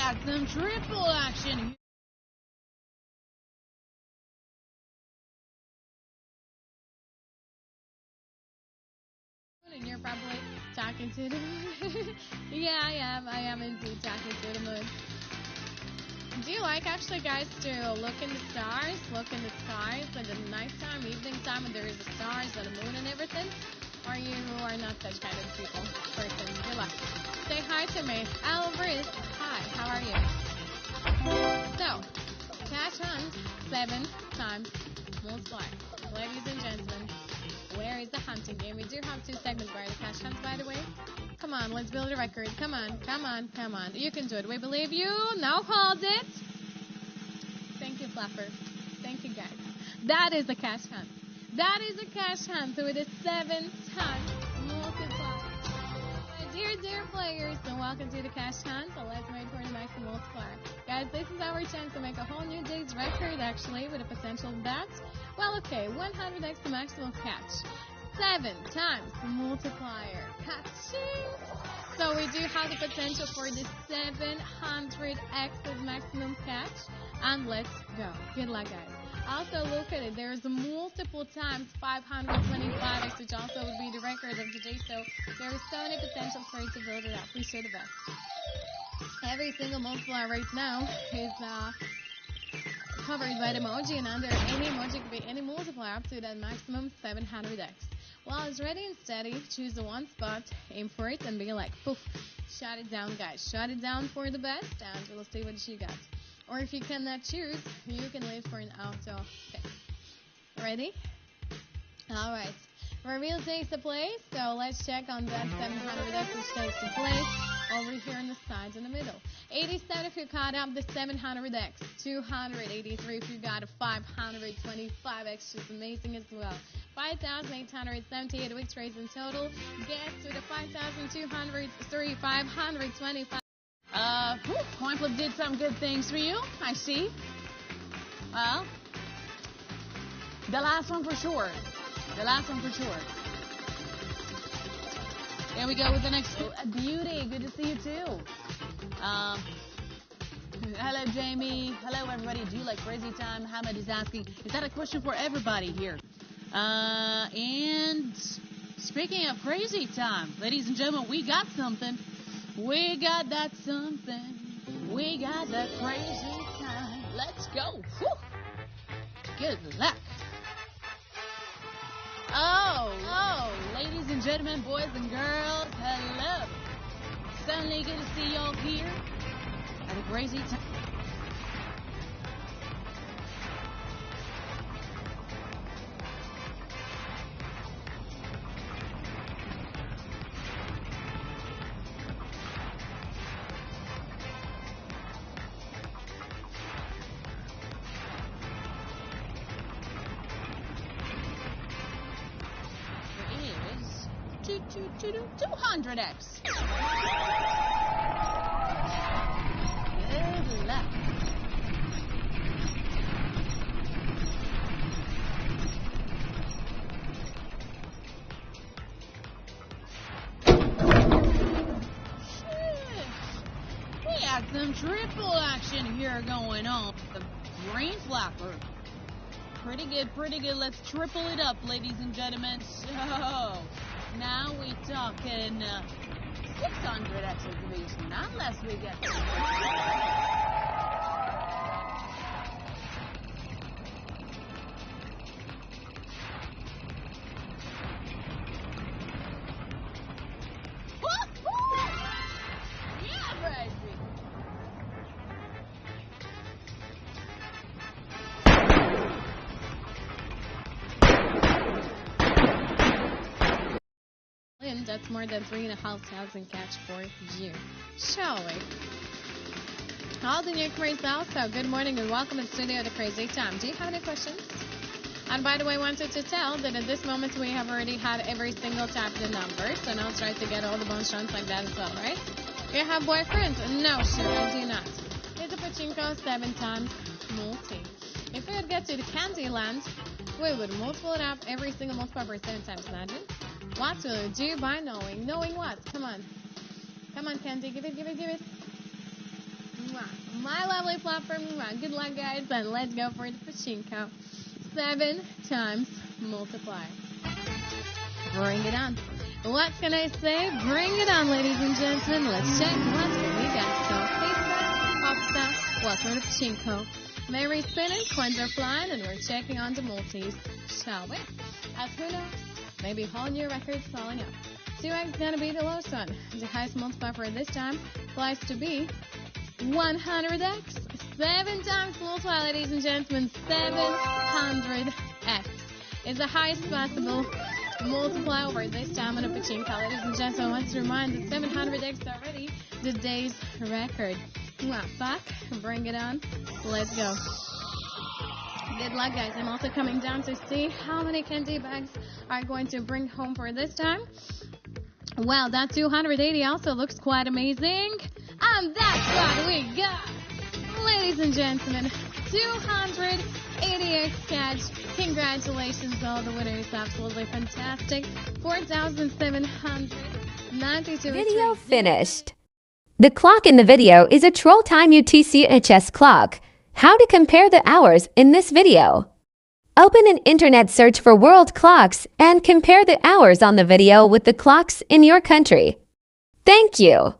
got some triple action. And you're probably talking to the moon. Yeah, I am indeed talking to the moon. Do you like actually, guys, to look in the stars, look in the skies at the nighttime, evening time, when there is the stars and the moon and everything? Or you are not such kind of people, person? Good luck. Say hi to me. Alvarez, hi, how are you? So, cash hunt, 7 times multiply. Ladies and gentlemen, where is the hunting game? We do have 2 segments where the cash hunt, by the way. Come on, let's build a record. Come on, come on, come on. You can do it. We believe you. Now hold it. Thank you, Flapper. Thank you, guys. That is a cash hunt. That is a cash hunt with a 7 times multiplier. Dear players, so welcome to the cash hunt. So let's wait for the maximum multiplier. Guys, this is our chance to make a whole new day's record, actually, with a potential bet. Well, okay, 100x the maximum catch. 7 times the multiplier. Catching. So we do have the potential for the 700x of maximum catch. And let's go. Good luck, guys. Also, look at it. There's multiple times 525x, which also would be the record of today. So there's so many potential for it to build it up. We should have best. Every single multiplier right now is covered by the emoji, and under any emoji could be any multiplier up to that maximum 700x. While it's ready and steady, choose the one spot, aim for it, and be like, poof, shut it down, guys. Shut it down for the best, and we'll see what you got. Or if you cannot choose, you can wait for an auto pick. Ready? All right. Reveal takes the place, so let's check on that 700x, which takes the place over here on the sides in the middle. 87 if you caught up the 700x. 283 if you got a 525x, just amazing as well. 5,878 week trades in total. Get to the 5,203, 525. Coin flip did some good things for you, I see. Well, the last one for sure. The last one for sure. There we go with the next. Beauty, good to see you too. Hello, Jamie. Hello, everybody. Do you like crazy time? Hamid is asking. Is that a question for everybody here? And speaking of crazy time, ladies and gentlemen, we got something. We got that something. We got that crazy time. Let's go. Whew. Good luck. Oh, ladies and gentlemen, boys and girls, hello. Certainly good to see y'all here at a crazy time. There is 200x. Good luck. We got some triple action here going on. The green flapper. Pretty good, pretty good. Let's triple it up, ladies and gentlemen. So, now we talking 600 activation, unless we get... That's more than 3,500 catch for you. Shall we? All the new craze also. Good morning and welcome to the studio of the Crazy Time. Do you have any questions? And by the way, I wanted to tell that at this moment we have already had every single tap the number. So now try to get all the bonus runs like that as well, right? Do you have boyfriends? No, sure, I do not. It's a pachinko 7 times multi. If we would get to the Candyland, we would multiple it up every single multiplier 7 times. Imagine. What will you do by knowing? Knowing what? Come on. Come on, Candy. Give it, give it, give it. Mwah. my lovely platform. Good luck, guys, and let's go for the pachinko. 7 times multiply. Bring it on. What can I say? Bring it on, ladies and gentlemen. Let's check what we got. So, pizza, pasta, welcome to pachinko. Mary spinning, coins are flying, and we're checking on the multis. Shall we? As who knows? Maybe whole new records falling up. 2x is gonna be the lowest one. The highest multiplier for this time applies to be 100x. 7 times multiply, ladies and gentlemen. 700x is the highest possible multiply over this time on a pachinko. Ladies and gentlemen, I want to remind that 700x already the day's record. Fuck, bring it on. Let's go. Good luck, guys. I'm also coming down to see how many candy bags are going to bring home for this time. Well, that 280 also looks quite amazing. And that's what we got. Ladies and gentlemen, 288 catch. Congratulations, all the winners. Absolutely fantastic. 4,792. Video finished. The clock in the video is a Troll Time UTC-HS clock. How to compare the hours in this video. Open an internet search for world clocks and compare the hours on the video with the clocks in your country. Thank you.